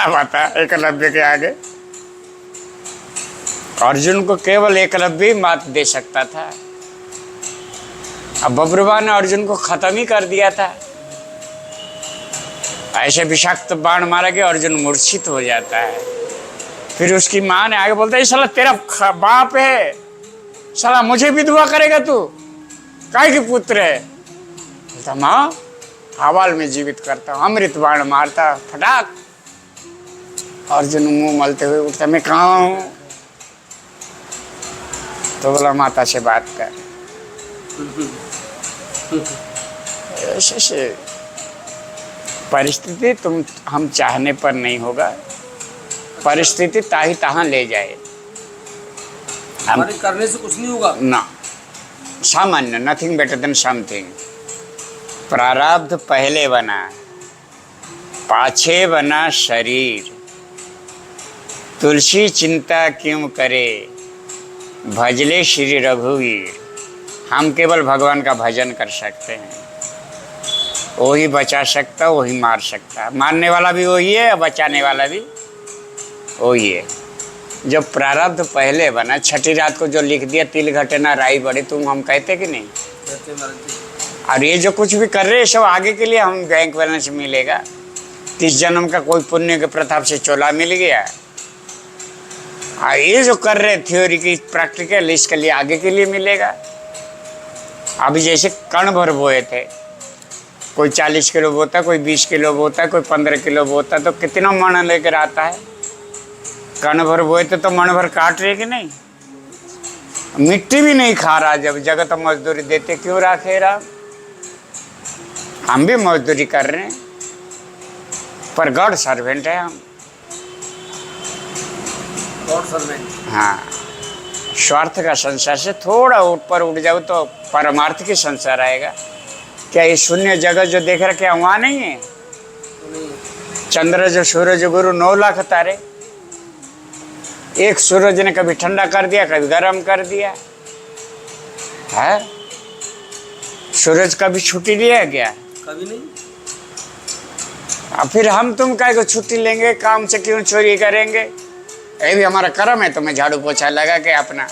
बता, एकलव्य के आगे अर्जुन को केवल एकलव्य ही मात दे सकता था। अब बब्रुवा ने अर्जुन को खत्म ही कर दिया था। ऐसे विषाक्त बाण मारा कि अर्जुन मूर्छित हो जाता है। फिर उसकी माँ ने आगे बोलता है, साला तेरा बाप है, साला मुझे विधवा करेगा तू, काय की पुत्र है? बोलता माँ हवाल में जीवित करता हूँ, अमृत बाण मारता, फटाक। अर्जुन मुंह मलते हुए उठता, मैं कहाँ हूँ? तो बोला माता से बात कर। ऐसे परिस्थिति तुम हम चाहने पर नहीं होगा, परिस्थिति ताही तहाँ ले जाए। हमारे करने से कुछ नहीं होगा ना, सामान्य, नथिंग बेटर देन समथिंग। प्रारब्ध पहले बना, पाछे बना शरीर, तुलसी चिंता क्यों करे, भजले श्री रघुवीर। हम केवल भगवान का भजन कर सकते हैं, वही बचा सकता, वही मार सकता। मारने वाला भी वही है, बचाने वाला भी वही है। जब प्रारब्ध पहले बना, छठी रात को जो लिख दिया, तिल घटे ना राई बढ़े, तुम हम कहते कि नहीं? और ये जो कुछ भी कर रहे हैं सब आगे के लिए, हम बैंक बैलेंस मिलेगा, 30 जन्म का कोई पुण्य के प्रताप से चोला मिल गया। और ये जो कर रहे थ्योरी की प्रैक्टिकल, इसके लिए आगे के लिए मिलेगा। अभी जैसे कण भर बोए थे, कोई 40 किलो बोता, कोई 20 किलो बोता, कोई 15 किलो बोता, तो कितना मन लेकर आता है? कण भर बोए थे तो मन भर काट रहे कि नहीं? मिट्टी भी नहीं खा रहा, जब जगत मजदूरी देते क्यों राखे राम? हम भी मजदूरी कर रहे हैं, पर गॉड सर्वेंट है हम। गॉड सर्वेंट, हाँ, स्वार्थ का संसार से थोड़ा ऊपर उठ जाओ तो परमार्थ की संसार आएगा। क्या ये शून्य जगत जो देख रहे, क्या वहाँ नहीं है? चंद्र जो सूरज गुरु 9 लाख तारे, एक सूरज ने कभी ठंडा कर दिया, कभी गर्म कर दिया है। सूरज कभी छुट्टी लिया क्या? कभी नहीं। अब फिर हम तुम काय को छुट्टी लेंगे, काम से क्यों चोरी करेंगे? ये भी हमारा कर्म है, तो मैं झाड़ू पोछा लगा के अपना।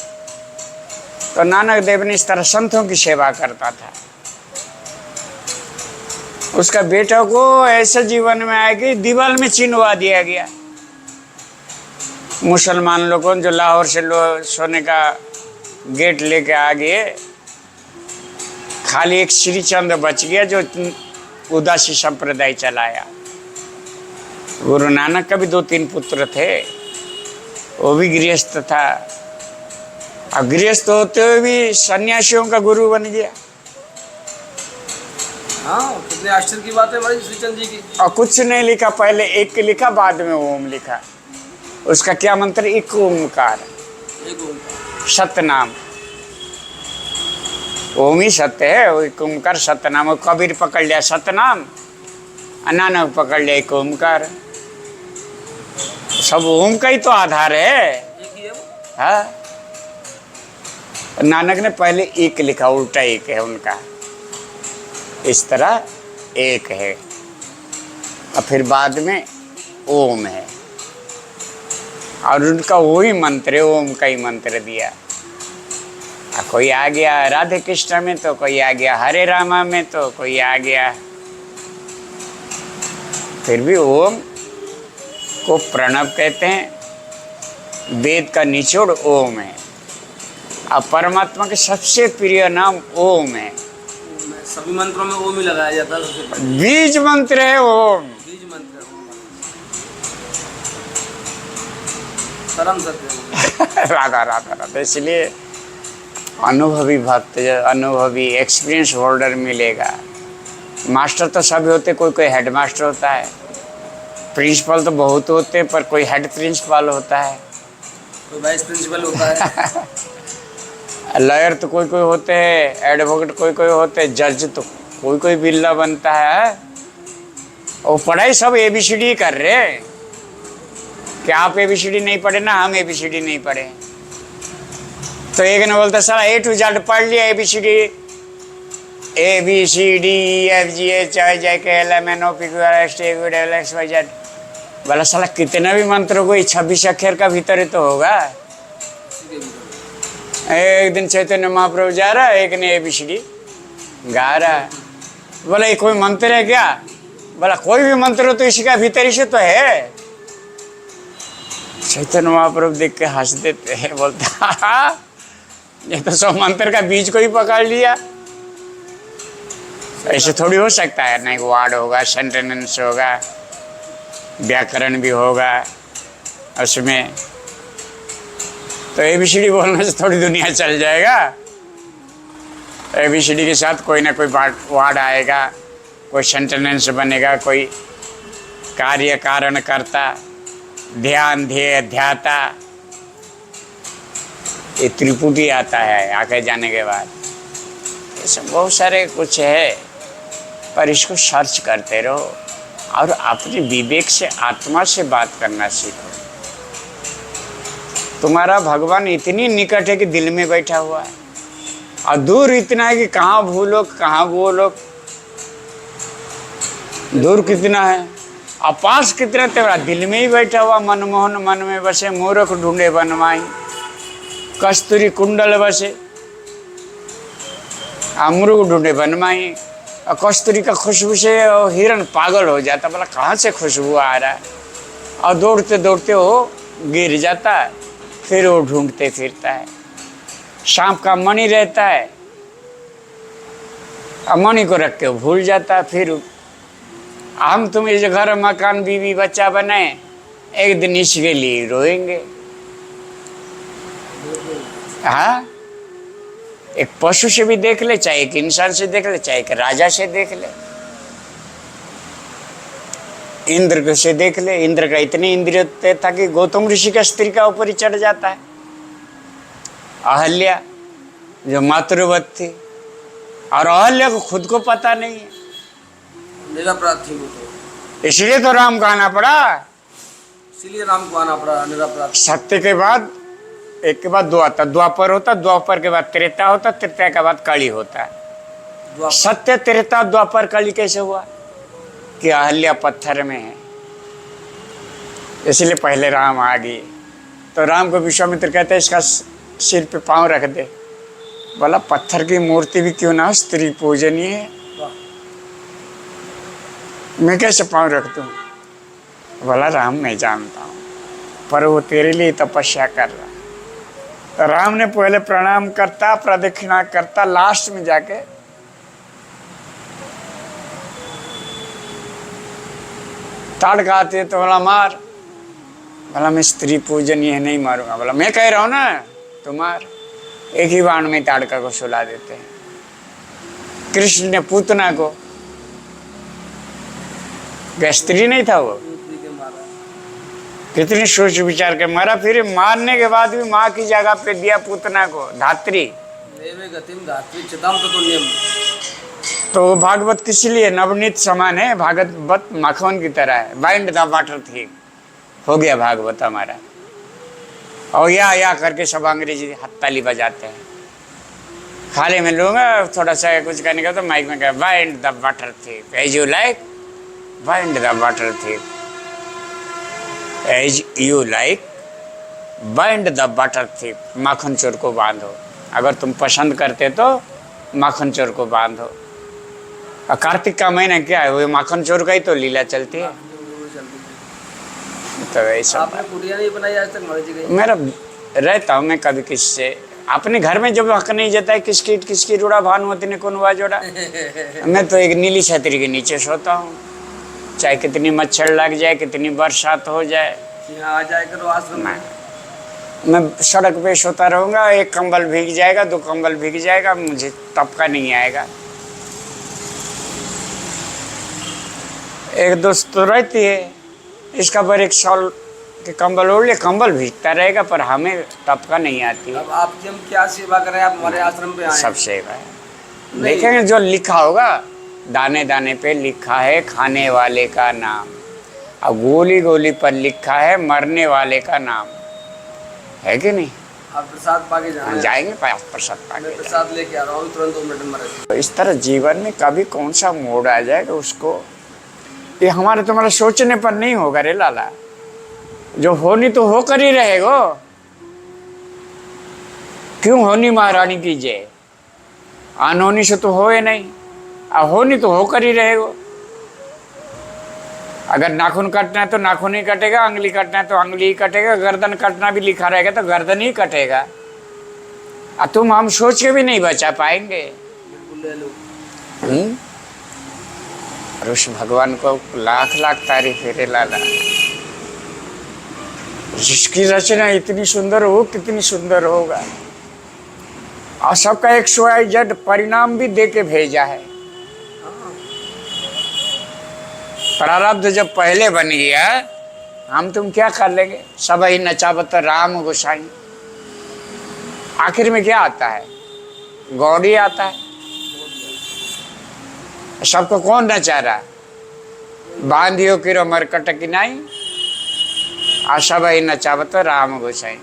तो नानक देव ने इस तरह संतों की सेवा करता था। उसका बेटा को ऐसे जीवन में आया कि दीवार में चिन्हवा दिया गया। मुसलमान लोगों जो लाहौर से सोने का गेट लेके आ गए, खाली एक श्रीचंद बच गया जो उदासी संप्रदाय चलाया। गुरु नानक का भी 2-3 पुत्र थे, वो भी गृहस्थ था। अब गृहस्थ होते हुए भी सन्यासियों का गुरु बन गया। हाँ, कितने आश्चर्य की बात है भाई श्रीचंद जी की। और कुछ नहीं लिखा, पहले एक लिखा, बाद में ओम लिखा। उसका क्या मंत्र? एक ओमकार, सतनाम। ओम ही सत्य है, वो एक ओमकार सतनाम। कबीर पकड़ लिया सतनाम, नानक पकड़ लिया एक ओमकार। सब ओम का ही तो आधार है। हाँ, नानक ने पहले एक लिखा, उल्टा एक है उनका, इस तरह एक है, और फिर बाद में ओम है। और उनका वही मंत्र है, ओम का ही मंत्र दिया। कोई आ गया राधे कृष्ण में, तो कोई आ गया हरे रामा में, तो कोई आ गया, फिर भी ओम को प्रणव कहते हैं। वेद का निचोड़ ओम है। अब परमात्मा के सबसे प्रिय नाम ओम है। सभी मंत्रों में ओम ही लगाया जाता है। बीज मंत्र है ओम। बीज मंत्र परम सत्य। राधा राधा राधा। इसलिए अनुभवी भक्त, अनुभवी एक्सपीरियंस होल्डर मिलेगा। मास्टर तो सभी होते, कोई कोई हेड मास्टर होता है, प्रिंसिपल तो बहुत होते हैं, पर कोई हेड प्रिंसिपल होता है, कोई वाइस प्रिंसिपल होता है। लॉयर तो कोई कोई होते हैं, एडवोकेट कोई कोई होते हैं, जज तो कोई कोई बिल्ला बनता है। और पढ़ाई सब ABCD कर रहे हैं। क्या आप ABCD नहीं पढ़े ना, हम ABCD नहीं पढ़े। तो एक ने बोलता सारा A to Z पढ़ लिया, ABCD, ABCD EFGH IJK LMNO PQRST XYZ। बोला साला कितना भी मंत्र कोई 26 अक्षर का भीतर ही तो होगा। इसी के भीतर। एक दिन चैतन्य महाप्रभु जा रहा है, एक ने एबीसीडी गा रहा है। बोला ये कोई मंत्र है क्या? बोला कोई भी मंत्र हो तो इसी का भीतर ही से तो है। चैतन्य महाप्रभु देख के हंस देते हैं, बोलता ये तो सब मंत्र का बीज को ही पकड़ लिया। ऐसे थोड़ी हो सकता है, नहीं वर्ड होगा, सेंटेंस होगा, व्याकरण भी होगा उसमें। तो एबीसीडी बोलने से थोड़ी दुनिया चल जाएगा। एबीसीडी के साथ कोई ना कोई वर्ड आएगा, कोई सेंटेंस बनेगा, कोई कार्य कारण करता, ध्यान ध्येय ध्याता, ये त्रिपुटी आता है आगे जाने के बाद। ये सब बहुत सारे कुछ है, पर इसको सर्च करते रहो और अपने विवेक से आत्मा से बात करना सीखो। तुम्हारा भगवान इतनी निकट है कि दिल में बैठा हुआ है, और दूर इतना है कि कहाँ भूलो कहाँ बोलो। दूर कितना है और पास कितना, तेरा दिल में ही बैठा हुआ। मनमोहन मन में बसे, मूर्ख ढूंढे बनवाई, कस्तूरी कुंडल बसे, अमरूद ढूंढे बनवाई। और कस्तूरी का खुशबू से हिरण पागल हो जाता, बोला कहाँ से खुशबू आ रहा है, और दौड़ते दौड़ते वो गिर जाता है। फिर वो ढूंढते फिरता है। सांप का मणि रहता है, और मणि को रख के भूल जाता है। फिर हम तुम इस घर मकान बीवी बच्चा बनाए, एक दिन इसके लिए रोएंगे। हाँ, एक पशु से भी देख ले, चाहे एक इंसान से देख ले, चाहे एक राजा से देख ले, इंद्र से देख ले। इंद्र का इतनी इंद्रिय था कि गौतम ऋषि का स्त्री का ऊपर ही चढ़ जाता है। अहल्या जो मातृवत थी, और अहल्या को खुद को पता नहीं है, निरपराध थी वो तो, इसलिए तो राम को आना पड़ा। इसीलिए राम को आना पड़ा, निरपराध। सत्य के बाद एक के बाद दो आता, द्वापर होता, द्वापर के बाद त्रेता होता, त्रेता के बाद कली होता है। सत्य त्रेता द्वापर कली कैसे हुआ? कि अहल्या पत्थर में है, इसलिए पहले राम आ गए। तो राम को विश्वामित्र कहते हैं इसका सिर पे पांव रख दे। बोला पत्थर की मूर्ति भी क्यों ना हो, स्त्री पूजनीय है, मैं कैसे पांव रख दूं? बोला राम मैं जानता हूं, पर वो तेरे लिए तपस्या कर रहा। तो राम ने पहले प्रणाम करता, प्रदक्षिणा करता, लास्ट में जाके ताड़ खाते तो बोला मार। बोला मैं स्त्री पूजन ये नहीं मारूंगा। बोला मैं कह रहा हूं ना तो मार। एक ही बाण में ताड़का को सुला देते हैं। कृष्ण ने पूतना को, स्त्री नहीं था वो, कितनी सोच विचार के मारा। फिर मारने के बाद भी माँ की जगह पे दिया पूतना को, धात्री। तो भागवत किस लिए? नवनीत समान है, भागवत मक्खन की तरह है, बाइंड द वाटर थी। हो गया भागवत हमारा। और या करके सब अंग्रेजी हथताली बजाते हैं। खाली में लूंगा थोड़ा सा कुछ करने का तो माइक में कहा बाइंड द वाटर थी, as you like bind the water थी, as you like bind the water थी। माखन चोर को बांधो, अगर तुम पसंद करते तो माखन चोर को बांधो। और कार्तिक का महीना क्या है, वो माखन चोर का ही तो लीला चलती है। तो ऐसा आपने कुटिया नहीं बनाई आज तक? मेरा रहता हूँ मैं कभी किससे, अपने घर में जब हक नहीं जाता है किसकी रूढ़ा भानुमति ने कौन हुआ जोड़ा। मैं तो एक नीली छतरी के नीचे सोता हूँ, चाहे कितनी मच्छर लग जाए, कितनी बरसात हो जाए। यहाँ आ जाए करो आश्रम में। मैं सड़क पे सोता रहूँगा, एक कंबल भीग जाएगा, दो कंबल भीग जाएगा, मुझे तपका नहीं आएगा। एक दोस्त तो रहती है, इसका पर एक शॉल के कंबल ओढ़ ले, कंबल भीगता रहेगा, पर हमें टपका नहीं आती। अब आपकी हम क्या सेवा करें? आप हमारे आश्रम पे आए। सब सेवा है, देखेंगे जो लिखा होगा, दाने दाने पे लिखा है खाने वाले का नाम, और गोली गोली पर लिखा है मरने वाले का नाम, है कि नहीं? आप प्रसाद पाके जाना। जाएंगे प्रसाद पाके, प्रसाद लेके आ रहा हूँ तुरंत 2 मिनट में। तो इस तरह जीवन में कभी कौन सा मोड़ आ जाएगा उसको ये हमारे तुम्हारे सोचने पर नहीं होगा रे लाला। जो होनी तो होकर ही रहेगो। क्यों होनी महारानी की जय, अनहोनी से तो होए नहीं, होनी तो होकर ही रहेगो। अगर नाखून काटना है तो नाखून ही कटेगा, अंगली काटना है तो अंगली ही कटेगा, गर्दन काटना भी लिखा रहेगा तो गर्दन ही कटेगा। तुम हम सोच के भी नहीं बचा पाएंगे। बिल्कुल ले लो। और उस भगवान को लाख लाख तारीफ है रे लाला। जिसकी रचना इतनी सुंदर हो, कितनी सुंदर होगा। और सबका XYZ परिणाम भी दे के भेजा है। प्रारब्ध जब पहले बन गया, हम तुम क्या कर लेंगे। सब ही नचावत राम गोसाई। आखिर में क्या आता है, गौड़ी आता है। सबको कौन नचा रहा, बांधियो किरो मरकट किनाई, और सब ही नचावत राम गोसाई।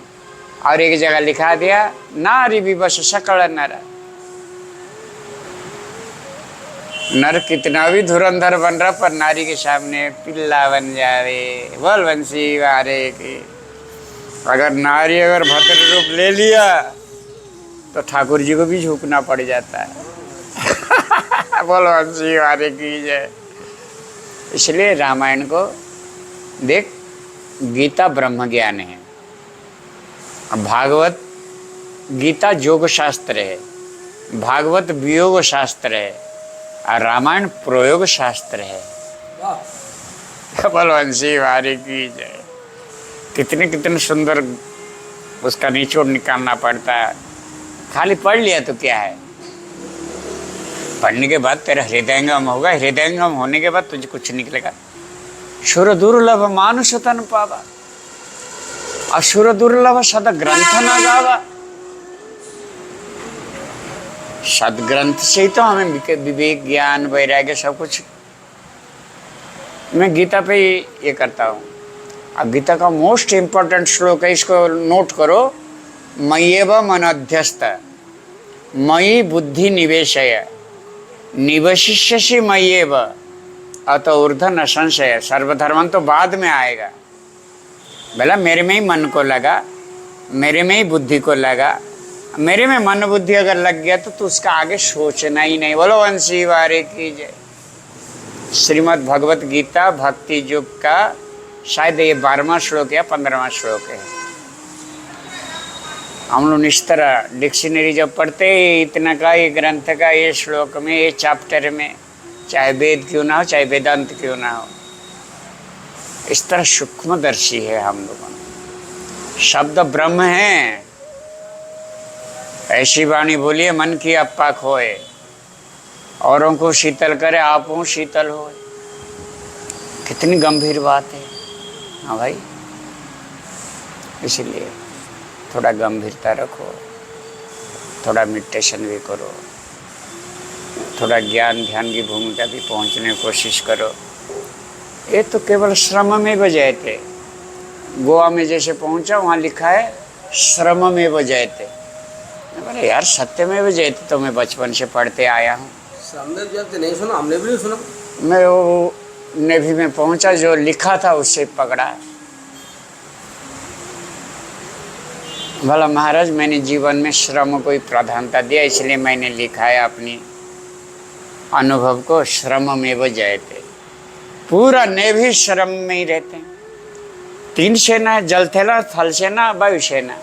और एक जगह लिखा दिया, नारी भी बस सकल नर। नर कितना भी धुरंधर बन रहा, पर नारी के सामने पिल्ला बन जावे। बोल बंसी वारे की। अगर नारी अगर भद्र रूप ले लिया तो ठाकुर जी को भी झुकना पड़ जाता है। बोल बंसी वारे की जय। इसलिए रामायण को देख, गीता ब्रह्म ज्ञान है, भागवत गीता योग शास्त्र है, भागवत वियोग शास्त्र है, और रामायण प्रयोग शास्त्र है। बलवंशी वारी की जय। कितने कितने सुंदर उसका निचोड़ निकालना पड़ता है। खाली पढ़ लिया तो क्या है, पढ़ने के बाद तेरा हृदयंगम होगा। हृदयंगम होने के बाद तुझे कुछ निकलेगा। सुर दुर्लभ मानुष तन पावा, असुर दुर्लभ सद ग्रंथ न गावा। सदग्रंथ से ही तो हमें विवेक ज्ञान वैराग्य सब कुछ। मैं गीता पे ये करता हूँ। अब गीता का मोस्ट इम्पोर्टेंट श्लोक है, इसको नोट करो। मय्येव मनोध्यस्त मयि बुद्धि निवेशय निवशिष्यसि मय्येव अत ऊर्ध्व न संशय। सर्वधर्मन तो बाद में आएगा। बोला मेरे में ही मन को लगा, मेरे में ही बुद्धि को लगा। मेरे में मन बुद्धि अगर लग गया तो उसका आगे सोचना ही नहीं। बोलो वंशी वारे की जय। श्रीमद् भगवत गीता भक्ति युग का शायद ये 12वां श्लोक या 15वां श्लोक है। हम लोग इस तरह डिक्शनरी जब पढ़ते इतना का ये ग्रंथ का ये श्लोक में ये चैप्टर में, चाहे वेद क्यों ना हो चाहे वेदांत क्यों ना हो, इस तरह सूक्ष्मदर्शी है हम लोगों। शब्द ब्रह्म है। ऐसी वाणी बोलिए मन की अप्पा खोए, औरों को शीतल करे आपो शीतल होए। कितनी गंभीर बात है। हाँ भाई, इसलिए थोड़ा गंभीरता रखो, थोड़ा मेडिटेशन भी करो, थोड़ा ज्ञान ध्यान की भूमिका भी पहुंचने की कोशिश करो। ये तो केवल श्रम में बजाते। गोवा में जैसे पहुंचा वहाँ लिखा है श्रम में बजाते। बोले यार सत्य में बजाते तो मैं बचपन से पढ़ते आया हूँ। नहीं सुना, हमने भी नहीं सुना। मैं वो नेवी में पहुंचा, जो लिखा था उससे पकड़ा। भला महाराज मैंने जीवन में श्रम को ही प्रधानता दिया, इसलिए मैंने लिखा है अपनी अनुभव को। श्रम में बजाते, पूरा नेवी श्रम में ही रहते हैं। 3 सेना है, जल सेना, थल सेना, वायु सेना।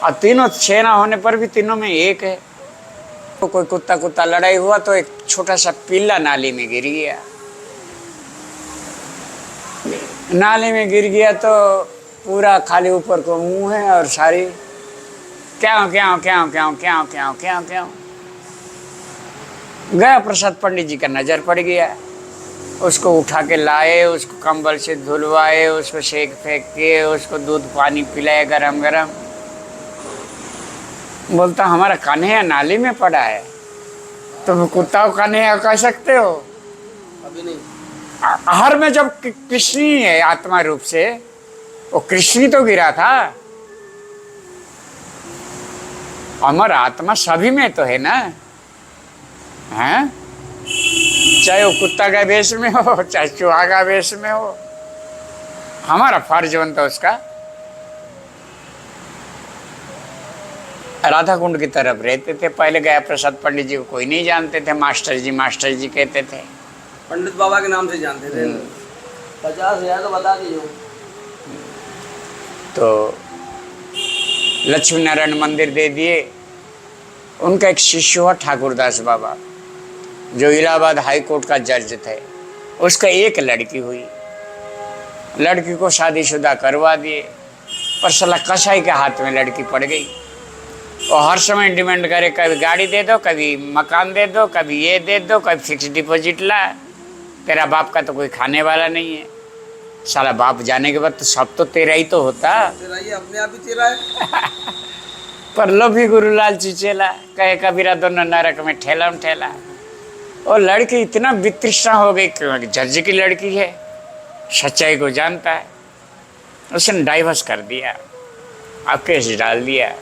और तीनों सेना होने पर भी तीनों में एक है। तो कोई कुत्ता लड़ाई हुआ तो एक छोटा सा पिल्ला नाली में गिर गया। नाली में गिर गया तो पूरा खाली ऊपर को मुंह है और सारी क्यों क्यों क्यों क्यों क्यों क्यों क्यों क्यों। गया प्रसाद पंडित जी का नजर पड़ गया। उसको उठा के लाए, उसको कंबल से धुलवाए, उसको सेक फेंक के उसको दूध पानी पिलाए गरम गरम। बोलता हमारा कन्हैया नाली में पड़ा है। तुम कुत्ता को कन्हैया कह सकते हो? अभी नहीं। हर में जब कृष्ण ही है आत्मा रूप से, वो कृष्ण तो गिरा था। अमर आत्मा सभी में तो है ना, हैं? चाहे वो कुत्ता का वेश में हो, चाहे चूहा का वेश में हो, हमारा फर्ज बनता उसका। राधा कुंड की तरफ रहते थे पहले। गया प्रसाद पंडित जी को कोई नहीं जानते थे, मास्टर जी कहते थे। पंडित बाबा के नाम से जानते थे। 50,000 तो बता दीजिए। तो लक्ष्मी नारायण मंदिर दे दिए। उनका एक शिष्य हुआ ठाकुरदास बाबा, जो इलाहाबाद हाई कोर्ट का जज थे। उसका एक लड़की हुई, लड़की को शादीशुदा करवा दिए, पर साला कसाई के हाथ में लड़की पड़ गई। और हर समय डिमांड करे, कभी गाड़ी दे दो, कभी मकान दे दो, कभी ये दे दो, कभी फिक्स डिपॉजिट ला। तेरा बाप का तो कोई खाने वाला नहीं है। साला बाप जाने के बाद तो सब तो तेरा ही तो होता। तेरा ही अपने आप ही तेरा है। पर लोभी गुरु लालची चेला, कहे कबीरा दोनों नरक में ठेला में ठेला। और लड़की इतना वितृष्णा हो गई, क्योंकि जज की लड़की है, सच्चाई को जानता है। उसने डाइवर्स कर दिया, अब केस डाल दिया।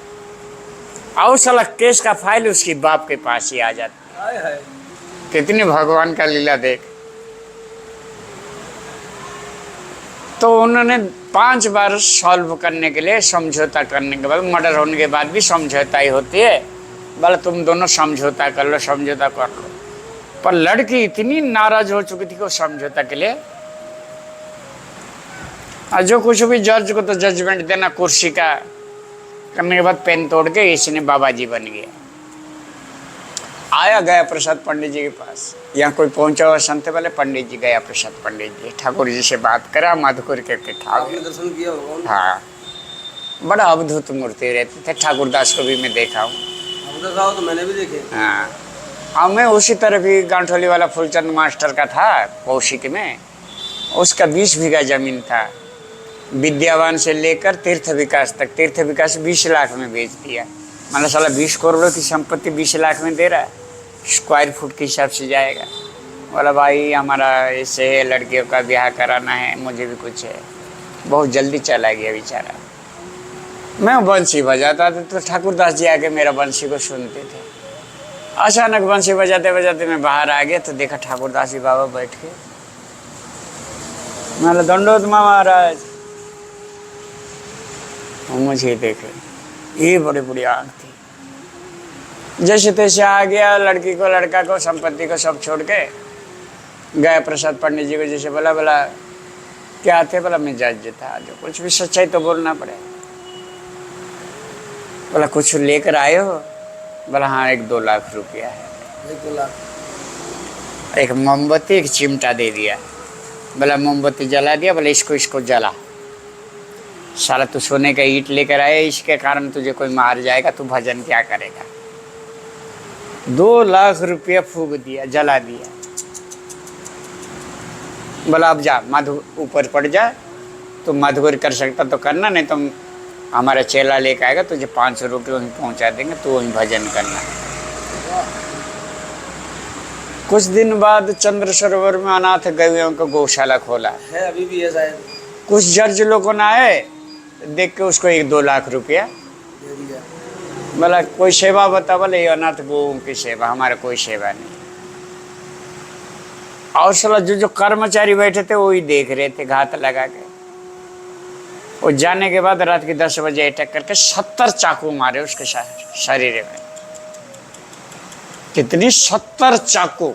और साला केस का फाइल उसकी बाप के पास ही आ जाती। हाय हाय। कितनी भगवान का लीला देख। तो उन्होंने 5 बार सॉल्व करने के लिए, समझौता करने के बाद, मर्डर होने के बाद भी समझौता ही होती है, बोला तुम दोनों समझौता कर लो, समझौता कर लो। पर लड़की इतनी नाराज हो चुकी थी कि वो समझौता के लिए, और जो कुछ भी जज को तो जजमेंट देना कुर्सी का करने के बाद पेन तोड़ के इसने बाबा जी बन गया। आया गया प्रसाद पंडित जी के पास। यहाँ कोई पहुंचा हुआ संत वाले, पंडित जी गया प्रसाद पंडित जी ठाकुर जी से बात करा, मधुकर के खा आपने दर्शन किया होगा। हाँ, बड़ा अद्भुत मूर्ति रहते थे। ठाकुरदास को भी मैं देखा हूँ। आप देखा हो तो मैंने भी देखे। हाँ, और मैं उसी तरह भी गांठोली वाला फूलचंद मास्टर का था कौशिक में। उसका 20 बीघा जमीन था। विद्यावान से लेकर तीर्थ विकास तक, तीर्थ विकास 20 लाख में बेच दिया। मतलब साला 20 करोड़ की संपत्ति 20 लाख में दे रहा है, स्क्वायर फुट के हिसाब से जाएगा। बोला भाई हमारा ऐसे है, लड़कियों का ब्याह कराना है, मुझे भी कुछ है। बहुत जल्दी चला गया बेचारा। मैं बंसी बजाता था तो ठाकुरदास जी आके मेरा बंसी को सुनते थे। अचानक बंसी बजाते बजाते मैं बाहर आ गया तो देखा ठाकुरदास जी बाबा बैठ के। मैंने दंडोत महाराज, मुझे देखे, ये बड़ी बड़ी आँख थी। जैसे तैसे आ गया, लड़की को लड़का को संपत्ति को सब छोड़ के गया प्रसाद पंडित जी को। जैसे बोला क्या थे, बोला मैं जज था, जो कुछ भी सच्चाई तो बोलना पड़े। बोला कुछ लेकर आए हो? बोला हाँ 1-2 लाख रुपया है। 1-2 लाख। एक मोमबत्ती, एक चिमटा दे दिया। बोला मोमबत्ती जला दिया। बोला इसको जला। साला तू सोने का ईंट लेकर आए, इसके कारण तुझे कोई मार जाएगा, तू भजन क्या करेगा। 2 लाख रुपया फूंक दिया, जला दिया। बोला अब जा, मधु ऊपर पड़ जा, तू मधुकर कर सकता तो करना, नहीं तो हमारा चेला लेकर आएगा, तुझे 500 रुपये वहीं पहुंचा देंगे, तू वहीं भजन करना। कुछ दिन बाद चंद्र सरोवर में अनाथ गौओं का गौशाला खोला है, अभी भी है शायद। कुछ जज लोगों ने आए, देख के उसको 1-2 लाख रुपया दे दिया। बोला कोई सेवा बता। बोले ये अनाथ गौओं की सेवा, हमारा कोई सेवा नहीं। और साला जो कर्मचारी बैठे थे वही देख रहे थे, घात लगा के। वो जाने के बाद रात के 10 बजे अटैक करके 70 चाकू मारे उसके शरीर में। कितनी 70 चाकू।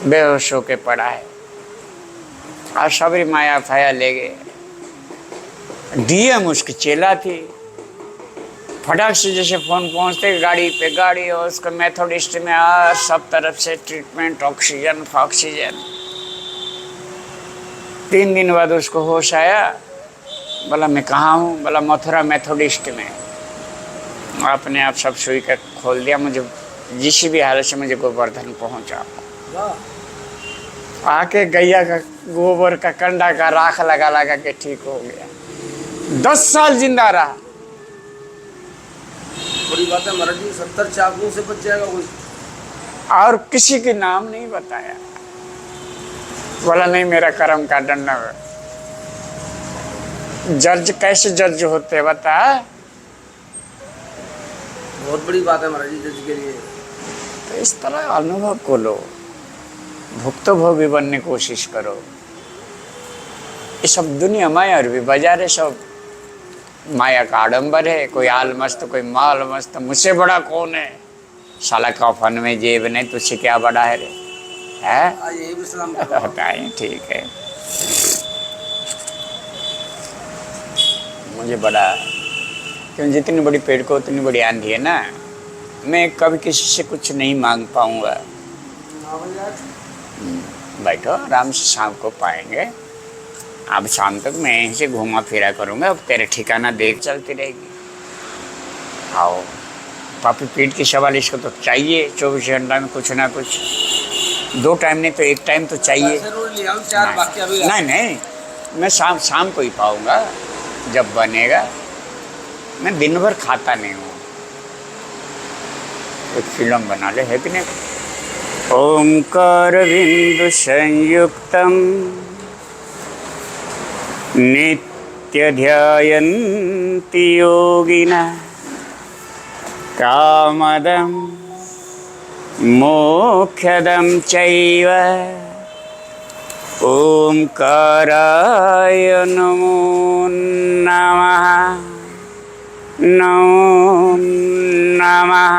बेहोश होके पड़ा है। और सबरी माया फाया ले गए। डीएम उसकी चेला थी। फटाक से जैसे फोन पहुंचते गाड़ी पे गाड़ी, और उसका मेथोडिस्ट में और सब तरफ से ट्रीटमेंट, ऑक्सीजन। 3 दिन बाद उसको होश आया। बोला मैं कहाँ हूँ? बोला मथुरा मेथोडिस्ट में। अपने आप सब सुई का खोल दिया। मुझे जिस भी हालत से मुझे गोवर्धन पहुँचा। आके गैया का गोबर का कंडा का राख लगा के ठीक हो गया। 10 साल जिंदा रहा। बड़ी बात है महाराज जी, 70 चाकू से बच जाएगा कोई। और किसी के नाम नहीं बताया। बोला नहीं मेरा कर्म का दंड है। जज कैसे जज होते बता। बहुत बड़ी बात है महाराज जी जज के लिए। तो इस तरह अनुभव को लो, भुक्तभोगी बनने की कोशिश करो। ये सब दुनिया माया और भी बाजार है, सब माया का आडंबर है। कोई आल मस्त, कोई माल मस्त, मुझसे बड़ा कौन है? साला कफन में जेब नहीं, तुझसे क्या बड़ा है रे? है यही विश्राम करो। होता है, ठीक है। मुझे बड़ा क्यों, जितनी बड़ी पेड़ को उतनी बड़ी आंधी है ना। मैं कभी किसी से कुछ नहीं मांग पाऊंगा। बैठो आराम से, शाम को पाएंगे। अब शाम तक मैं यहीं से घूमा फिरा करूंगा, अब तेरे ठिकाना देख चलती रहेगी। आओ पापी पीठ की सवाल, इसको तो चाहिए 24 घंटा में कुछ ना कुछ, 2 टाइम नहीं तो 1 टाइम तो चाहिए। नहीं नहीं, मैं शाम को ही पाऊंगा जब बनेगा। मैं दिन भर खाता नहीं हूँ। एक फिल्म बना ले, है कि नहीं? ओंकार बिंदु संयुक्तम नित्य ध्यायन्ति योगिना कामदं मोक्षदं चैव ओंकाराय नमो नमः नमो नमः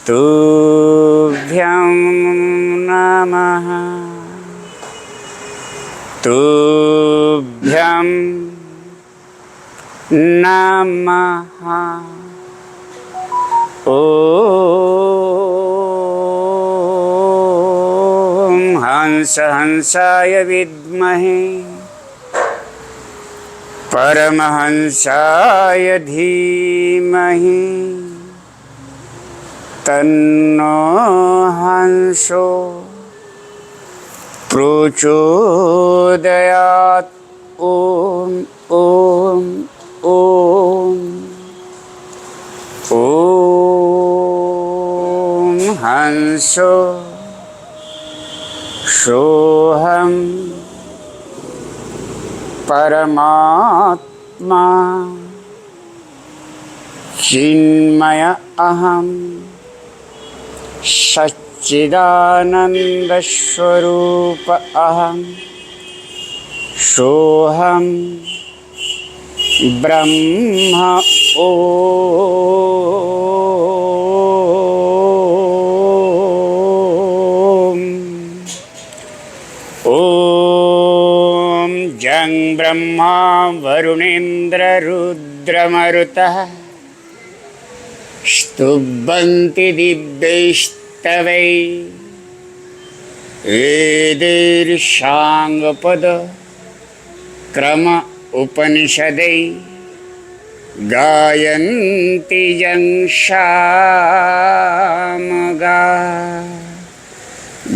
तुभ्यं नमः तुभ्यं नमः। ओम हंस हंसाय विद्महे परमहंसाय धीमहि तन्नो हंसो प्रचोदयात्। ओम ओम ओम ओम हंसो सोहम परमात्मा चिन्मय अहम सच्चिदानंद स्वरूप अहम सोहम ब्रह्म। ओम ओम जं ब्रह्मा वरुणेन्द्र रुद्रमरुतः स्तुवन्ति दिव्यैस्तवै वेदैर्साङ्गपद क्रम उपनिषदै गायन्ति यं सामगा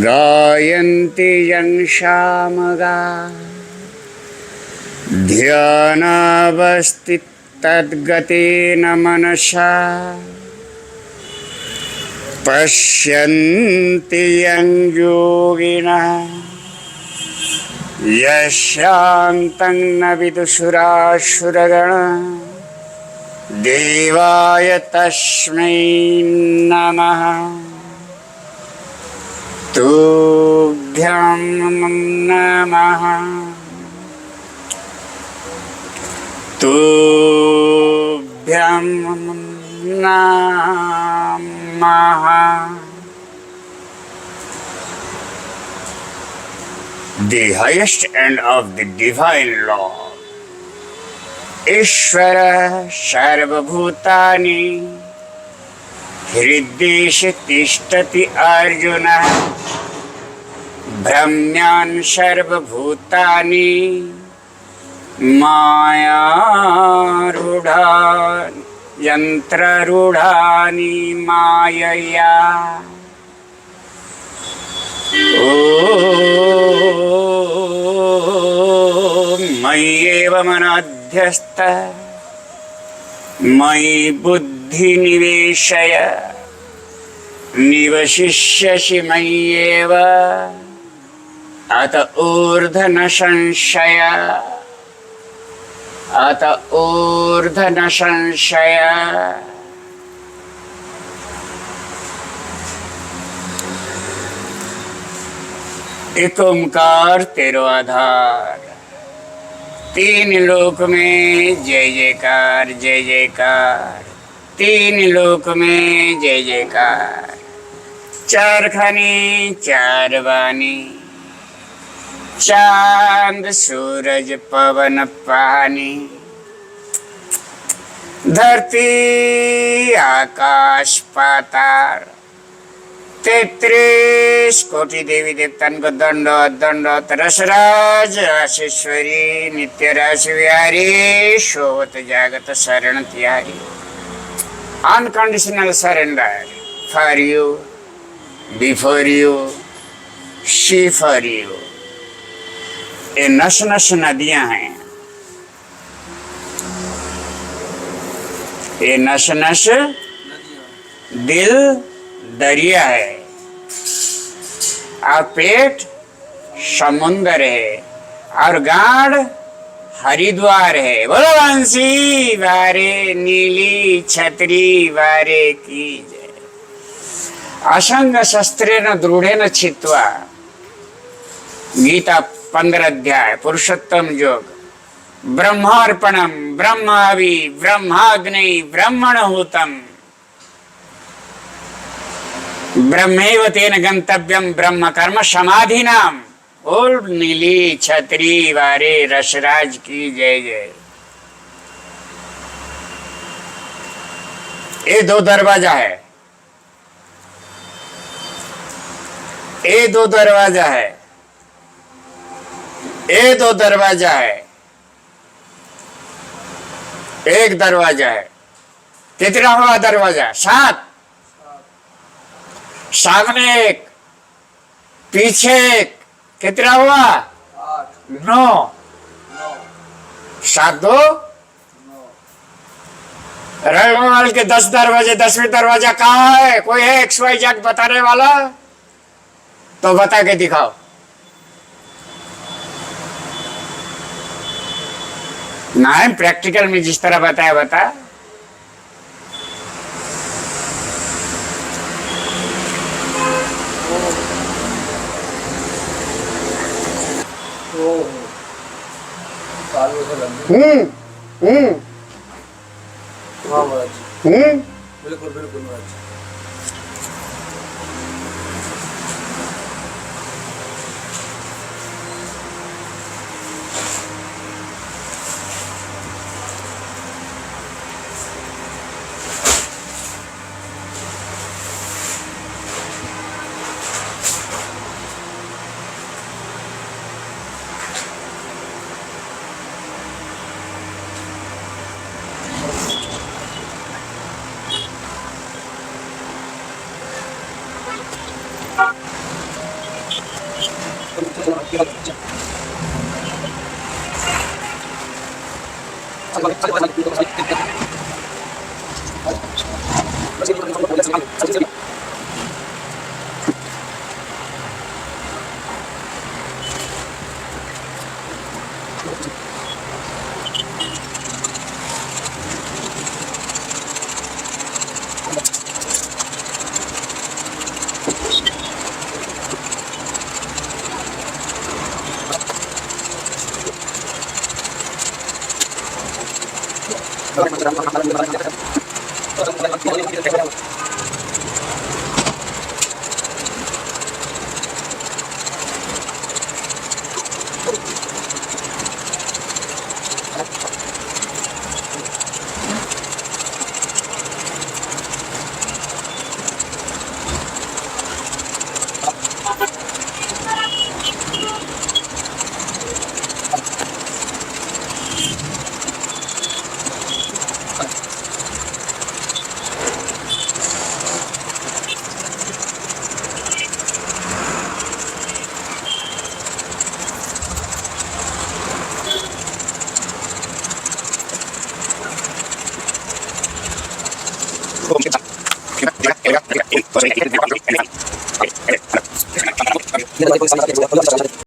गायन्ति यं सामगा ध्यानावस्थितद्गतेन मनसा पश्यन्ति यं योगिनः यशान्तं न विदुषुरासुरगणा देवाय तस्मै नमः। तुभ्यं नमः तुभ्यं नमः। The highest end of the divine law. Ishvara sarvabhutani hriddeshe tishtati arjuna brahmyan sarvabhutani मायारूढ़ान यंत्ररूढ़ानि मायया। ओम मय्येव मनाध्यस्थ मयि बुद्धि निवेशय निवशिष्यसि मय्येव अत ऊर्ध्व न संशय अत ऊर्ध्व न संशय। एक ओंकार तेरो आधार, तीन लोक में जय जयकार जय जयकार, तीन लोक में जय जयकार। चार खाने चार बानी, चांद सूरज पवन पानी, धरती आकाश पाताल, 33 कोटि देवी देवतान को दंडोत दंडोत। रसराज राशेश्वरी नित्य राश विहारी, शोभत जागत शरण तिहारी। Unconditional surrender for you, before you, she for you. ये नश नश नदियां हैं, ये नश नश दिल दरिया है, और पेट समुंदर है, और गाढ़ हरिद्वार है। बोलो बंसी वारे नीली छतरी वारे की जय। असंग शस्त्रेण दृढ़ेन छित्त्वा, गीता 15 अध्याय पुरुषोत्तम योग। ब्रह्मार्पणम ब्रह्मावि ब्रह्माग्नि ब्रह्मणहूतम, ब्रह्मैव तेन गंतव्यम ब्रह्म कर्म समाधिनाम। बोल नीली छतरी वारे रसराज की जय जय। ये दो दरवाजा है, ये दो दरवाजा है, ये दो दरवाजा है। एक दरवाजा है, कितना हुआ दरवाजा? 7। सामने एक, पीछे एक, कितना हुआ? 9। 7 2 रविवार के 10 दरवाजे। 10वें दरवाजा कहाँ है? कोई है XYZ बताने वाला? तो बता के दिखाओ। ना है प्रैक्टिकल में जिस तरह बताया बता। बिल्कुल बिल्कुल महाराज।